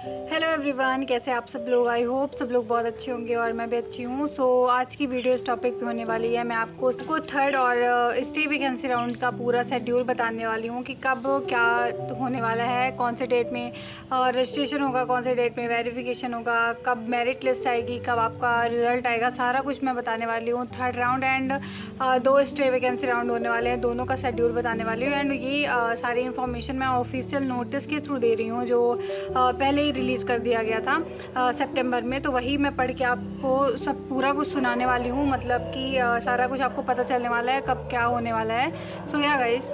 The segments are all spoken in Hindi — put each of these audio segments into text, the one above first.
हेलो एवरीवन, कैसे आप सब लोग। आई होप सब लोग बहुत अच्छे होंगे और मैं भी अच्छी हूँ। सो आज की वीडियो इस टॉपिक पे होने वाली है। मैं आपको उसको थर्ड और स्टे वैकेंसी राउंड का पूरा शेड्यूल बताने वाली हूँ कि कब क्या होने वाला है, कौन से डेट में रजिस्ट्रेशन होगा, कौन से डेट में वेरिफिकेशन होगा, कब मेरिट लिस्ट आएगी, कब आपका रिजल्ट आएगा, सारा कुछ मैं बताने वाली हूँ। Third round and 2 stay vacancy round होने वाले हैं, दोनों का शेड्यूल बताने वाली हूँ। एंड ये सारी इन्फॉर्मेशन मैं ऑफिशियल नोटिस के थ्रू दे रही हूँ जो पहले ही रिलीज़ कर दिया गया था सितंबर में। तो वही मैं पढ़ के आपको सब पूरा कुछ सुनाने वाली हूँ, मतलब कि सारा कुछ आपको पता चलने वाला है कब क्या होने वाला है। सो या गाइस,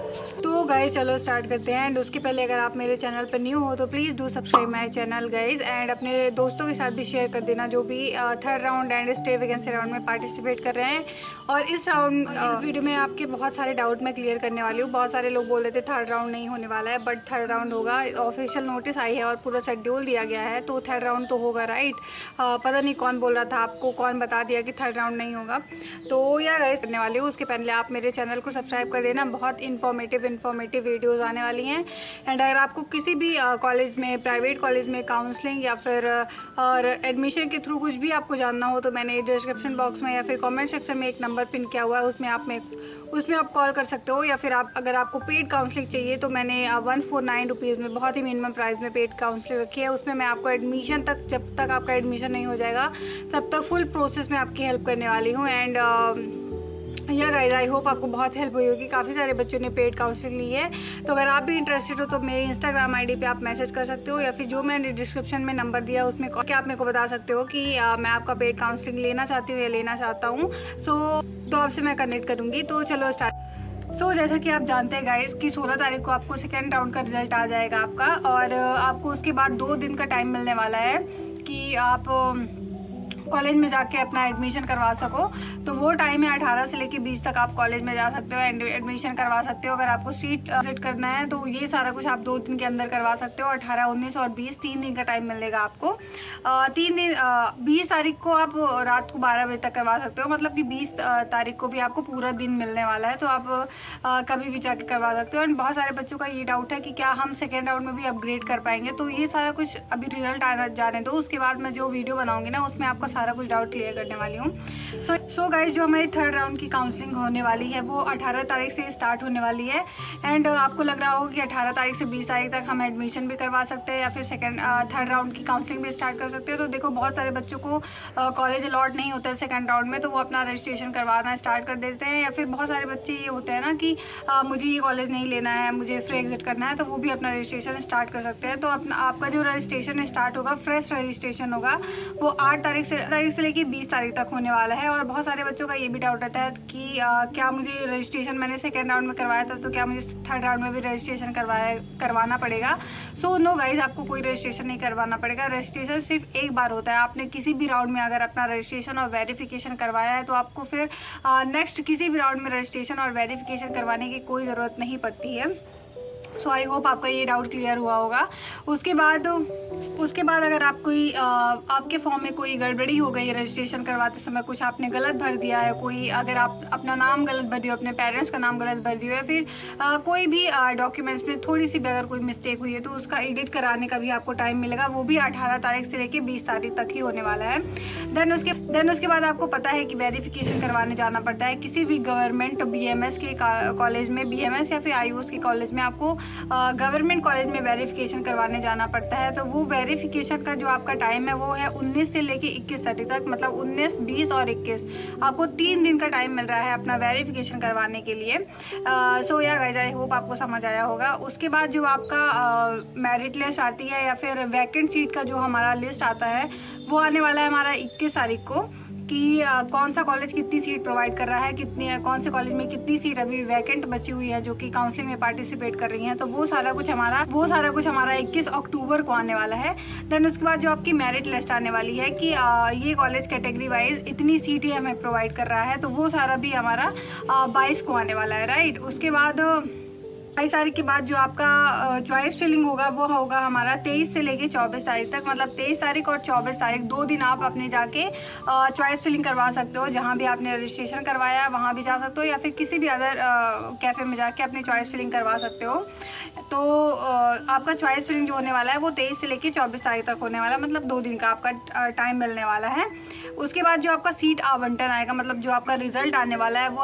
तो गाइस चलो स्टार्ट करते हैं। एंड उसके पहले अगर आप मेरे चैनल पर न्यू हो तो please do subscribe my channel guys, and अपने दोस्तों के साथ भी शेयर कर देना जो भी third round and stay vacancy round में पार्टिसिपेट कर रहे हैं। और इस वीडियो में आपके बहुत सारे डाउट मैं क्लियर करने वाली हूँ। बहुत सारे लोग बोल रहे थे थर्ड राउंड नहीं होने वाला है, बट थर्ड राउंड होगा। ऑफिशियल नोटिस आई है और पूरा शेड्यूल दिया गया है, तो थर्ड राउंड तो होगा राइट। पता नहीं कौन बोल रहा था आपको, कौन बता दिया कि थर्ड राउंड नहीं होगा। तो या गाइस करने वाली हूँ। उसके पहले आप मेरे चैनल को सब्सक्राइब कर देना, बहुत इन्फॉर्मेटिव वीडियोज़ आने वाली हैं। एंड अगर आपको किसी भी कॉलेज में, प्राइवेट कॉलेज में काउंसलिंग या फिर और एडमिशन के थ्रू कुछ भी आपको जानना हो तो मैंने डिस्क्रिप्शन बॉक्स में या फिर कमेंट सेक्शन में एक नंबर पिन किया हुआ है, उसमें आप कॉल कर सकते हो। या फिर अगर आपको पेड काउंसलिंग चाहिए तो मैंने 149 रुपीज़ में, बहुत ही मिनिमम प्राइस में पेड काउंसलिंग रखी है। उसमें मैं आपको एडमिशन तक, जब तक आपका एडमिशन नहीं हो जाएगा तब तक फुल प्रोसेस में आपकी हेल्प करने वाली हूँ। एंड या गाइस, आई होप आपको बहुत हेल्प हुई होगी। काफ़ी सारे बच्चों ने पेड काउंसलिंग ली है। तो अगर आप भी इंटरेस्टेड हो तो मेरी इंस्टाग्राम आईडी पे आप मैसेज कर सकते हो, या फिर जो मैंने डिस्क्रिप्शन में नंबर दिया उसमें क्या आप मेरे को बता सकते हो कि मैं आपका पेड काउंसलिंग लेना चाहती हूँ या लेना चाहता हूँ। तो आपसे मैं कनेक्ट करूँगी। तो चलो स्टार्ट। जैसा कि आप जानते हैं गाइस कि 16 तारीख को आपको सेकेंड राउंड का रिजल्ट आ जाएगा आपका, और आपको उसके बाद 2 दिन का टाइम मिलने वाला है कि आप कॉलेज में जाके अपना एडमिशन करवा सको। तो वो टाइम है 18 से लेके 20 तक आप कॉलेज में जा सकते हो, एडमिशन करवा सकते हो। अगर आपको सीट विजिट करना है तो ये सारा कुछ आप 2 दिन के अंदर करवा सकते हो। 18, 19 और 20 3 दिन का टाइम मिलेगा आपको। 20 तारीख को आप रात को 12 बजे तक करवा सकते हो, मतलब कि 20 तारीख को भी आपको पूरा दिन मिलने वाला है, तो आप कभी भी जाके करवा सकते हो। एंड बहुत सारे बच्चों का ये डाउट है कि क्या हम सेकेंड राउंड में भी अपग्रेड कर पाएंगे। तो ये सारा कुछ अभी रिजल्ट आना जाने दो, उसके बाद मैं जो वीडियो बनाऊंगी ना उसमें आपका सारा कुछ डाउट क्लियर करने वाली हूँ। सो गाइस, जो हमारी थर्ड राउंड की काउंसलिंग होने वाली है वो 18 तारीख से स्टार्ट होने वाली है। एंड आपको लग रहा होगा कि 18 तारीख से 20 तारीख तक हम एडमिशन भी करवा सकते हैं या फिर थर्ड राउंड की काउंसलिंग भी स्टार्ट कर सकते हैं। तो देखो, बहुत सारे बच्चों को कॉलेज अलॉट नहीं होता है सेकेंड राउंड में, तो वो अपना रजिस्ट्रेशन करवाना स्टार्ट कर देते हैं। या फिर बहुत सारे बच्चे ये होते हैं ना कि मुझे ये कॉलेज नहीं लेना है, मुझे फ्री एग्जिट करना है, तो वो भी अपना रजिस्ट्रेशन स्टार्ट कर सकते हैं। तो आपका जो रजिस्ट्रेशन स्टार्ट होगा, फ्रेश रजिस्ट्रेशन होगा, वो 8 तारीख से लेकर 20 तारीख तक होने वाला है। और बहुत सारे बच्चों का ये भी डाउट रहता है कि क्या मुझे रजिस्ट्रेशन, मैंने सेकेंड राउंड में करवाया था तो क्या मुझे थर्ड राउंड में भी रजिस्ट्रेशन करवाना पड़ेगा। सो नो गाइज, आपको कोई रजिस्ट्रेशन नहीं करवाना पड़ेगा। रजिस्ट्रेशन सिर्फ एक बार होता है। आपने किसी भी राउंड में अगर अपना रजिस्ट्रेशन और वेरिफिकेशन करवाया है तो आपको फिर नेक्स्ट किसी भी राउंड में रजिस्ट्रेशन और वेरिफिकेशन करवाने की कोई ज़रूरत नहीं पड़ती है। सो आई होप आपका ये डाउट क्लियर हुआ होगा। उसके बाद अगर आपके फॉर्म में कोई गड़बड़ी हो गई, रजिस्ट्रेशन करवाते समय कुछ आपने गलत भर दिया है, अगर आप अपना नाम गलत भर दियो, अपने पेरेंट्स का नाम गलत भर दियो, या फिर कोई भी डॉक्यूमेंट्स में थोड़ी सी भी अगर कोई मिस्टेक हुई है तो उसका एडिट कराने का भी आपको टाइम मिलेगा। वो भी 18 तारीख से लेकर 20 तारीख तक ही होने वाला है। देन उसके बाद आपको पता है कि वेरिफिकेशन करवाने जाना पड़ता है किसी भी गवर्नमेंट BMS के कॉलेज में, BMS या फिर आयुष के कॉलेज में आपको गवर्नमेंट कॉलेज में वेरिफिकेशन करवाने जाना पड़ता है। तो वो वेरिफिकेशन का जो आपका टाइम है वो है 19 से लेके 21 तारीख तक, मतलब 19, 20 और 21 आपको 3 दिन का टाइम मिल रहा है अपना वेरिफिकेशन करवाने के लिए। सो या गाइस, आई होप आपको समझ आया होगा। उसके बाद जो आपका मेरिट लिस्ट आती है या फिर वैकेंट सीट का जो हमारा लिस्ट आता है वो आने वाला है हमारा 21 तारीख को, कि कौन सा कॉलेज कितनी सीट प्रोवाइड कर रहा है, कौन से कॉलेज में कितनी सीट अभी वैकेंट बची हुई है जो कि काउंसलिंग में पार्टिसिपेट कर रही हैं। तो वो सारा कुछ हमारा 21 अक्टूबर को आने वाला है। देन उसके बाद जो आपकी मेरिट लिस्ट आने वाली है कि ये कॉलेज कैटेगरी वाइज इतनी सीट ही हमें प्रोवाइड कर रहा है, तो वो सारा भी हमारा 22 को आने वाला है राइट। उसके बाद 22 तारीख के बाद जो आपका चॉइस फिलिंग होगा वो होगा हमारा 23 से लेके 24 तारीख तक। मतलब 23 तारीख और 24 तारीख 2 दिन आप अपने जाके चॉइस फिलिंग करवा सकते हो। जहाँ भी आपने रजिस्ट्रेशन करवाया वहाँ भी जा सकते हो, या फिर किसी भी अदर कैफ़े में जाके अपनी चॉइस फिलिंग करवा सकते हो। तो आपका चॉइस फिलिंग जो होने वाला है वो 23 से लेके 24 तारीख तक होने वाला है। मतलब 2 दिन का आपका टाइम मिलने वाला है। उसके बाद जो आपका सीट आवंटन आएगा, मतलब जो आपका रिजल्ट आने वाला है वो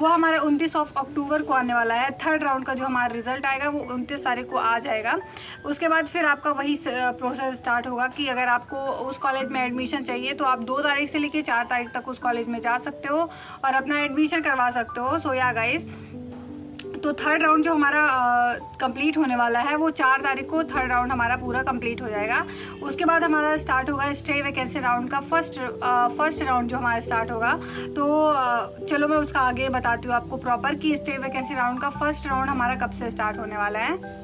हमारा 29 अक्टूबर को आने वाला है। थर्ड राउंड का जो हमारा रिजल्ट आएगा वो 29 तारीख को आ जाएगा। उसके बाद फिर आपका वही प्रोसेस स्टार्ट होगा कि अगर आपको उस कॉलेज में एडमिशन चाहिए तो आप 2 तारीख से लेके 4 तारीख तक उस कॉलेज में जा सकते हो और अपना एडमिशन करवा सकते हो। सो या गाइस, तो थर्ड राउंड जो हमारा कंप्लीट होने वाला है वो 4 तारीख को थर्ड राउंड हमारा पूरा कंप्लीट हो जाएगा। उसके बाद हमारा स्टार्ट होगा स्टे वैकेंसी राउंड का फर्स्ट राउंड जो हमारा स्टार्ट होगा। तो चलो मैं उसका आगे बताती हूँ आपको प्रॉपर कि स्टे वैकेंसी राउंड का फर्स्ट राउंड हमारा कब से स्टार्ट होने वाला है।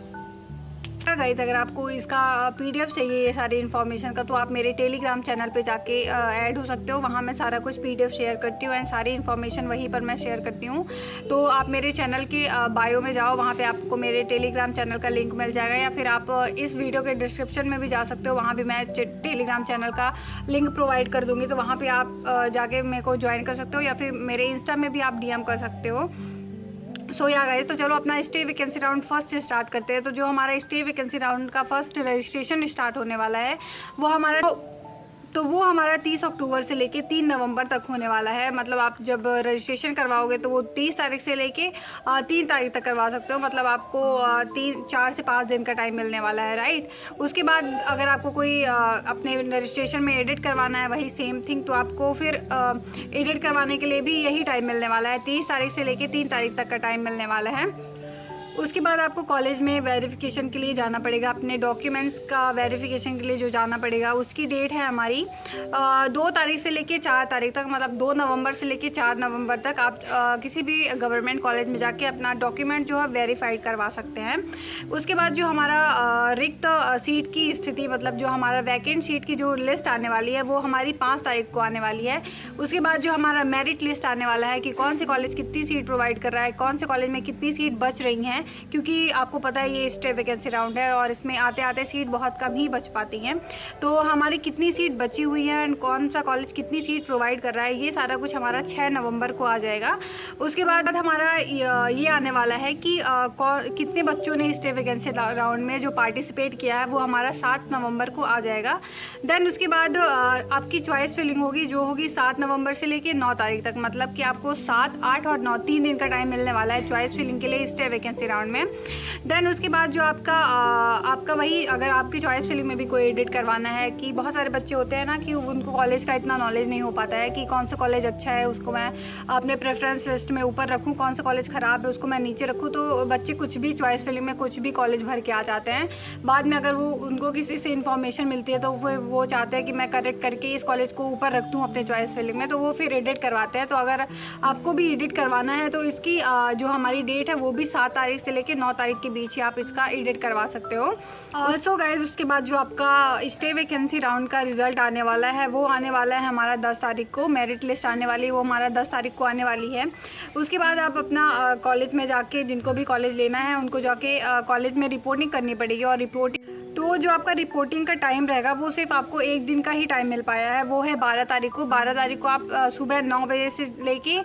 गाइस, अगर आपको इसका PDF चाहिए ये सारी इन्फॉर्मेशन का, तो आप मेरे टेलीग्राम चैनल पे जाके ऐड हो सकते हो। वहाँ मैं सारा कुछ PDF शेयर करती हूँ एंड सारी इन्फॉर्मेशन वहीं पर मैं शेयर करती हूँ। तो आप मेरे चैनल के बायो में जाओ, वहाँ पे आपको मेरे टेलीग्राम चैनल का लिंक मिल जाएगा, या फिर आप इस वीडियो के डिस्क्रिप्शन में भी जा सकते हो। वहाँ भी मैं टेलीग्राम चैनल का लिंक प्रोवाइड कर दूँगी, तो वहाँ पर आप जाके मेरे को ज्वाइन कर सकते हो, या फिर मेरे इंस्टा में भी आप DM कर सकते हो। सो या गाइस, तो चलो अपना stay vacancy round first start करते हैं। तो जो हमारा स्टे वैकेंसी राउंड का फर्स्ट रजिस्ट्रेशन स्टार्ट होने वाला है वो हमारा 30 अक्टूबर से लेके 3 नवंबर तक होने वाला है। मतलब आप जब रजिस्ट्रेशन करवाओगे तो वो 30 तारीख से लेके 3 तारीख तक करवा सकते हो। मतलब आपको 4 से 5 दिन का टाइम मिलने वाला है, राइट। उसके बाद अगर आपको कोई अपने रजिस्ट्रेशन में एडिट करवाना है वही सेम थिंग, तो आपको फिर एडिट करवाने के लिए भी यही टाइम मिलने वाला है। 30 तारीख से लेके 3 तारीख तक का टाइम मिलने वाला है। उसके बाद आपको कॉलेज में वेरिफिकेशन के लिए जाना पड़ेगा। अपने डॉक्यूमेंट्स का वेरिफिकेशन के लिए जो जाना पड़ेगा उसकी डेट है हमारी 2 तारीख से लेके 4 तारीख तक। मतलब 2 नवंबर से लेके 4 नवंबर तक आप किसी भी गवर्नमेंट कॉलेज में जाके अपना डॉक्यूमेंट जो है वेरीफाइड करवा सकते हैं। उसके बाद जो हमारा रिक्त सीट की स्थिति, मतलब जो हमारा वैकेंट सीट की जो लिस्ट आने वाली है वो हमारी 5 तारीख को आने वाली है। उसके बाद जो हमारा मेरिट लिस्ट आने वाला है कि कौन से कॉलेज कितनी सीट प्रोवाइड कर रहा है, कौन से कॉलेज में कितनी सीट बच रही हैं, क्योंकि आपको पता है ये स्टे वैकेंसी राउंड है और इसमें आते आते सीट बहुत कम ही बच पाती हैं। तो हमारी कितनी सीट बची हुई है एंड कौन सा कॉलेज कितनी सीट प्रोवाइड कर रहा है, ये सारा कुछ हमारा 6 नवंबर को आ जाएगा। उसके बाद हमारा ये आने वाला है कि कितने बच्चों ने स्टे वैकेंसी राउंड में जो पार्टिसिपेट किया है वो हमारा 7 नवंबर को आ जाएगा। देन उसके बाद आपकी चॉइस फिलिंग होगी जो होगी 7 नवंबर से लेकर 9 तारीख तक। मतलब कि आपको 7, 8 और 9 3 दिन का टाइम मिलने वाला है चॉइस फिलिंग के लिए स्टे वैकेंसी राउंड में। देन उसके बाद जो आपका वही, अगर आपकी चॉइस फिलिंग में भी कोई एडिट करवाना है, कि बहुत सारे बच्चे होते हैं ना कि उनको कॉलेज का इतना नॉलेज नहीं हो पाता है कि कौन सा कॉलेज अच्छा है उसको मैं अपने प्रेफरेंस लिस्ट में ऊपर रखूँ, कौन सा कॉलेज ख़राब है उसको मैं नीचे रखूँ। तो बच्चे कुछ भी चॉइस फिलिंग में कुछ भी कॉलेज भर के आ जाते हैं। बाद में अगर उनको किसी से इन्फॉर्मेशन मिलती है तो वो चाहते हैं कि मैं करेक्ट करके इस कॉलेज को ऊपर रख दूँ अपने चॉइस फिलिंग में, तो वो फिर एडिट करवाते हैं। तो अगर आपको भी एडिट करवाना है तो इसकी जो हमारी डेट है वो भी 7 तारीख से लेकर 9 तारीख के बीच ही आप इसका एडिट करवा सकते हो। सो गाइज, उसके बाद जो आपका स्टे वैकेंसी राउंड का रिजल्ट आने वाला है वो आने वाला है हमारा 10 तारीख को। मेरिट लिस्ट आने वाली है वो हमारा 10 तारीख को आने वाली है। उसके बाद आप अपना कॉलेज में जाके, जिनको भी कॉलेज लेना है उनको जाके कॉलेज में रिपोर्टिंग करनी पड़ेगी। और तो जो आपका रिपोर्टिंग का टाइम रहेगा वो सिर्फ आपको 1 दिन का ही टाइम मिल पाया है, वो है 12 तारीख को। 12 तारीख को आप सुबह 9 बजे से लेके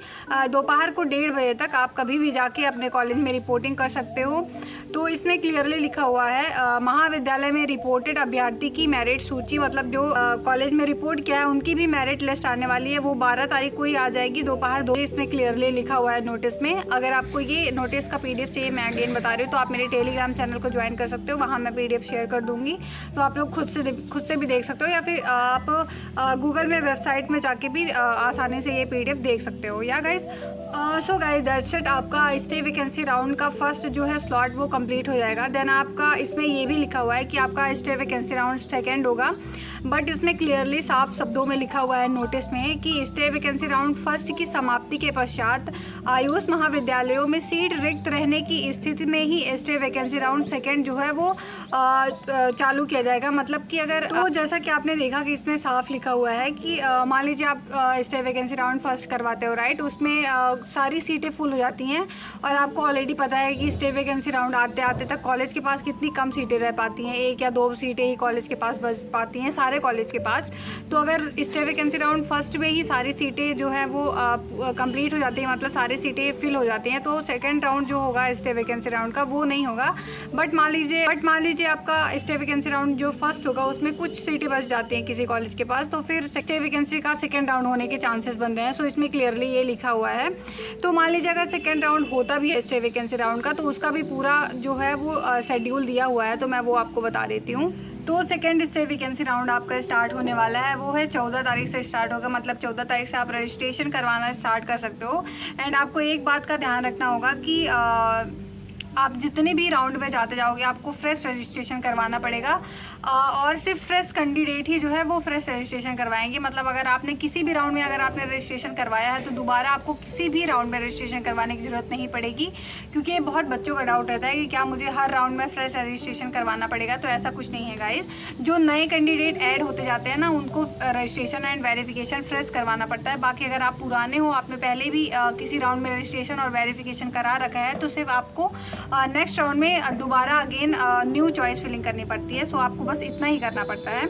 दोपहर को 1:30 बजे तक आप कभी भी जाके अपने कॉलेज में रिपोर्टिंग कर सकते हो। तो इसमें क्लियरली लिखा हुआ है महाविद्यालय में रिपोर्टेड अभ्यर्थी की मेरिट सूची, मतलब जो कॉलेज में रिपोर्ट किया है उनकी भी मेरिट लिस्ट आने वाली है, वो 12 तारीख को ही आ जाएगी दोपहर 2 बजे। इसमें क्लियरली लिखा हुआ है नोटिस में। अगर आपको ये नोटिस का PDF चाहिए, मैं अगेन बता रही हूँ, तो आप मेरे टेलीग्राम चैनल को ज्वाइन कर सकते हो, वहाँ मैं PDF शेयर कर दूँगी, तो आप लोग खुद से भी देख सकते हो, या फिर आप गूगल में वेबसाइट में जाके भी आसानी से ये PDF देख सकते हो। Yeah guys, so guys that's it. आपका स्टे वैकेंसी राउंड का फर्स्ट जो है स्लॉट वो कंप्लीट हो जाएगा। देन आपका इसमें ये भी लिखा हुआ है कि आपका स्टे वैकेंसी राउंड सेकेंड होगा, बट इसमें क्लियरली साफ शब्दों में लिखा हुआ है नोटिस में कि स्टे वैकेंसी राउंड फर्स्ट की समाप्ति के पश्चात आयुष महाविद्यालयों में सीट रिक्त रहने की स्थिति में ही स्टे वैकेंसी राउंड सेकेंड जो है वो चालू किया जाएगा। मतलब कि अगर तो जैसा कि आपने देखा कि इसमें साफ लिखा हुआ है कि मान लीजिए आप स्टे वैकेंसी राउंड फर्स्ट करवाते हो, राइट, उसमें सारी सीटें फुल हो जाती हैं और आपको ऑलरेडी पता है कि स्टे वैकेंसी राउंड आते आते तक कॉलेज के पास कितनी कम सीटें रह पाती हैं, 1 या 2 सीटें ही कॉलेज के पास बच पाती हैं सारे कॉलेज के पास। तो अगर स्टे वैकेंसी राउंड फर्स्ट में ही सारी सीटें जो है वो कंप्लीट हो जाती हैं, मतलब सारी सीटें फिल हो जाती हैं, तो सेकेंड राउंड जो होगा स्टे वैकेंसी राउंड का वो नहीं होगा। बट मान लीजिए आपका स्टे वैकेंसी राउंड जो फर्स्ट होगा उसमें कुछ सीटें बच जाती हैं किसी कॉलेज के पास, तो फिर स्टे वैकेंसी का सेकेंड राउंड होने के चांसेस बन रहे हैं। सो इसमें क्लियरली ये लिखा हुआ है। तो मान लीजिए अगर सेकेंड राउंड होता भी है स्टे वैकेंसी राउंड का, तो उसका भी पूरा जो है वो शेड्यूल दिया हुआ है, तो मैं वो आपको बता देती हूँ। तो सेकेंड स्टे वैकेंसी राउंड आपका स्टार्ट होने वाला है, वो है 14 तारीख से स्टार्ट होगा। मतलब 14 तारीख से आप रजिस्ट्रेशन करवाना स्टार्ट कर सकते हो। एंड आपको एक बात का ध्यान रखना होगा कि आप जितने भी राउंड में जाते जाओगे आपको फ्रेश रजिस्ट्रेशन करवाना पड़ेगा, और सिर्फ फ्रेश कैंडिडेट ही जो है वो फ्रेश रजिस्ट्रेशन करवाएंगे। मतलब अगर आपने किसी भी राउंड में अगर आपने रजिस्ट्रेशन करवाया है तो दोबारा आपको किसी भी राउंड में रजिस्ट्रेशन करवाने की ज़रूरत नहीं पड़ेगी, क्योंकि बहुत बच्चों का डाउट रहता है कि क्या मुझे हर राउंड में फ्रेश रजिस्ट्रेशन करवाना पड़ेगा। तो ऐसा कुछ नहीं है गाइस। जो नए कैंडिडेट ऐड होते जाते हैं ना, उनको रजिस्ट्रेशन एंड वेरिफिकेशन फ्रेश करवाना पड़ता है। बाकी अगर आप पुराने हो, आपने पहले भी किसी राउंड में रजिस्ट्रेशन और वेरिफिकेशन करा रखा है, तो सिर्फ आपको नेक्स्ट राउंड में दोबारा अगेन न्यू चॉइस फिलिंग करनी पड़ती है। सो आपको बस इतना ही करना पड़ता है।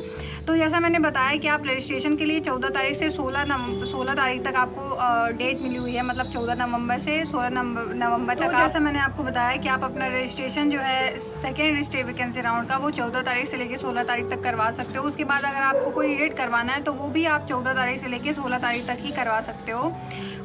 तो जैसा मैंने बताया कि आप रजिस्ट्रेशन के लिए 14 तारीख से 16 तारीख तक आपको डेट मिली हुई है। मतलब 14 नवंबर से 16 नवंबर तक। तो जैसा मैंने आपको बताया कि आप अपना रजिस्ट्रेशन जो है सेकेंड स्टे वैकेंसी राउंड का वो 14 तारीख से लेकर 16 तारीख तक करवा सकते हो। उसके बाद अगर आपको कोई एडिट करवाना है तो वो भी आप 14 तारीख से लेकर 16 तारीख तक ही करवा सकते हो।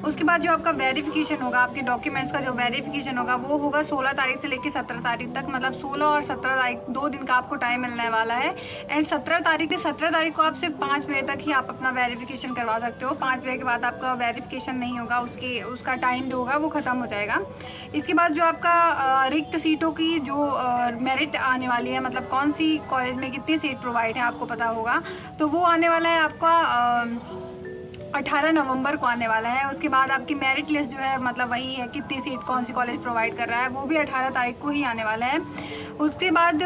उसके बाद जो आपका वेरिफिकेशन होगा, आपके डॉक्यूमेंट्स का जो वेरिफिकेशन होगा वो होगा 16 तारीख से लेकर 17 तारीख तक। मतलब 16 और 17 तारीख 2 दिन का आपको टाइम मिलने वाला है। एंड 17 तारीख को आप सिर्फ 5 बजे तक ही आप अपना वेरिफिकेशन करवा सकते हो। 5 बजे के बाद आपका वेरिफिकेशन नहीं होगा, उसका टाइम जो होगा वो ख़त्म हो जाएगा। इसके बाद जो आपका रिक्त सीटों की जो मेरिट आने वाली है, मतलब कौन सी कॉलेज में कितनी सीट प्रोवाइड है आपको पता होगा, तो वो आने वाला है आपका 18 नवंबर को आने वाला है। उसके बाद आपकी मेरिट लिस्ट जो है, मतलब वही है कितनी सीट कौन सी कॉलेज प्रोवाइड कर रहा है, वो भी 18 तारीख को ही आने वाला है। उसके बाद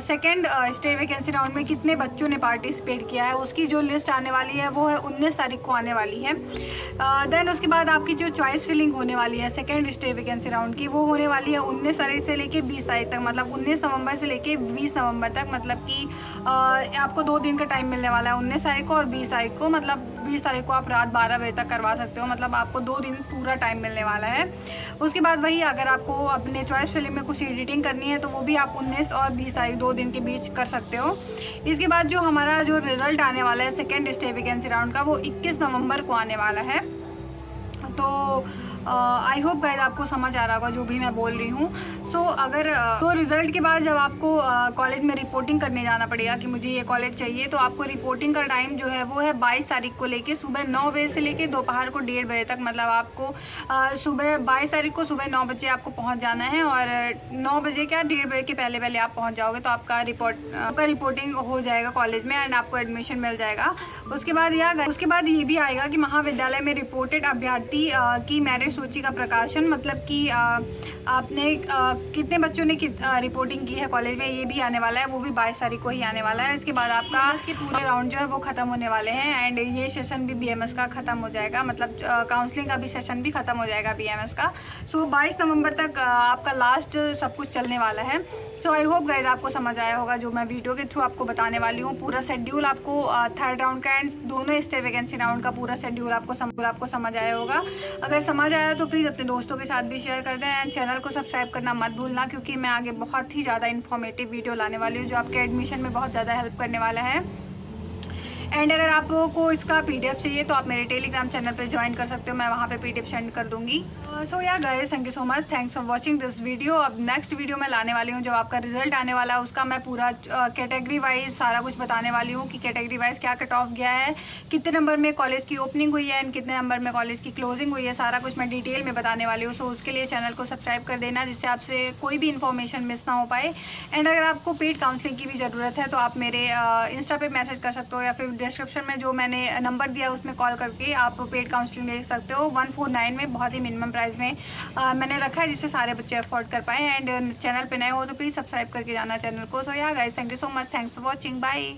सेकेंड स्टे वैकेंसी राउंड में कितने बच्चों ने पार्टिसिपेट किया है उसकी जो लिस्ट आने वाली है वो है 19 तारीख को आने वाली है। देन उसके बाद आपकी जो चॉइस फिलिंग होने वाली है सेकेंड स्टे वैकेंसी राउंड की, वो होने वाली है 19 तारीख से लेके 20 तारीख तक। मतलब 19 नवंबर से लेके 20 नवंबर तक। मतलब कि आपको 2 दिन का टाइम मिलने वाला है, 19 तारीख को और 20 तारीख को। मतलब 20 तारीख को आप रात 12 बजे तक करवा सकते हो। मतलब आपको 2 दिन पूरा टाइम मिलने वाला है। उसके बाद वही अगर आपको अपने चॉइस फिलिंग में कुछ एडिटिंग करनी है तो वो भी आप 19 और 20 तारीख 2 दिन के बीच कर सकते हो। इसके बाद जो हमारा जो रिजल्ट आने वाला है सेकेंड स्टे वैकेंसी राउंड का, वो 21 नवंबर को आने वाला है। तो आई होप गाइस आपको समझ आ रहा होगा जो भी मैं बोल रही हूँ। सो अगर तो रिज़ल्ट के बाद जब आपको कॉलेज में रिपोर्टिंग करने जाना पड़ेगा कि मुझे ये कॉलेज चाहिए, तो आपको रिपोर्टिंग का टाइम जो है वो है 22 तारीख को लेके सुबह 9 बजे से लेके दोपहर को 1:30 बजे तक। मतलब आपको सुबह 22 तारीख को सुबह 9 बजे आपको पहुँच जाना है, और 9 बजे क्या 1:30 बजे के पहले आप पहुँच जाओगे तो आपका रिपोर्टिंग हो जाएगा कॉलेज में एंड आपको एडमिशन मिल जाएगा। उसके बाद ये भी आएगा कि महाविद्यालय में रिपोर्टेड अभ्यर्थी की मेरिट सूची का प्रकाशन। मतलब कि आपने कितने बच्चों ने रिपोर्टिंग की है कॉलेज में, ये भी आने वाला है। वो भी 22 तारीख को ही आने वाला है। इसके बाद आपका इसके पूरे राउंड जो है वो ख़त्म होने वाले हैं एंड ये सेशन भी BMS का ख़त्म हो जाएगा। मतलब काउंसलिंग का भी सेशन भी ख़त्म हो जाएगा BMS का। सो 22 नवंबर तक आपका लास्ट सब कुछ चलने वाला है। सो आई होप गाइस आपको समझ आया होगा जो मैं वीडियो के थ्रू आपको बताने वाली हूँ। पूरा शेड्यूल आपको थर्ड राउंड का एंड दोनों स्टे वैकेंसी राउंड का पूरा शेड्यूल आपको समझ आया होगा। अगर समझ आया तो प्लीज़ अपने दोस्तों के साथ भी शेयर कर दें एंड चैनल को सब्सक्राइब करना मत भूलना, क्योंकि मैं आगे बहुत ही ज़्यादा इन्फॉर्मेटिव वीडियो लाने वाली हूँ जो आपके एडमिशन में बहुत ज़्यादा हेल्प करने वाला है। एंड अगर आपको इसका PDF चाहिए तो आप मेरे टेलीग्राम चैनल पे ज्वाइन कर सकते हो, मैं वहाँ पे PDF सेंड कर दूँगी। सो yeah guys thank you so much, thanks for watching this video. अब नेक्स्ट वीडियो में लाने वाली हूँ जब आपका रिजल्ट आने वाला है उसका मैं पूरा कैटेगरी वाइज सारा कुछ बताने वाली हूँ कि कैटेगरी वाइज क्या कट ऑफ गया है, कितने नंबर में कॉलेज की ओपनिंग हुई है एंड कितने नंबर में कॉलेज की क्लोजिंग हुई है, सारा कुछ मैं डिटेल में बताने वाली हूँ। सो उसके लिए चैनल को सब्सक्राइब कर देना जिससे आपसे कोई भी इन्फॉर्मेशन मिस ना हो पाए। एंड अगर आपको पेड काउंसलिंग की भी ज़रूरत है तो आप मेरे इंस्टा पे मैसेज कर सकते हो या फिर डिस्क्रिप्शन में जो मैंने नंबर दिया उसमें कॉल करके आप पेड काउंसलिंग ले सकते हो। 149 में बहुत ही मिनिमम प्राइस प्राइस में मैंने रखा है जिससे सारे बच्चे अफोर्ड कर पाए। एंड चैनल पे नए हो तो प्लीज़ सब्सक्राइब करके जाना चैनल को। So yeah guys, thank you so much, thanks for watching, bye.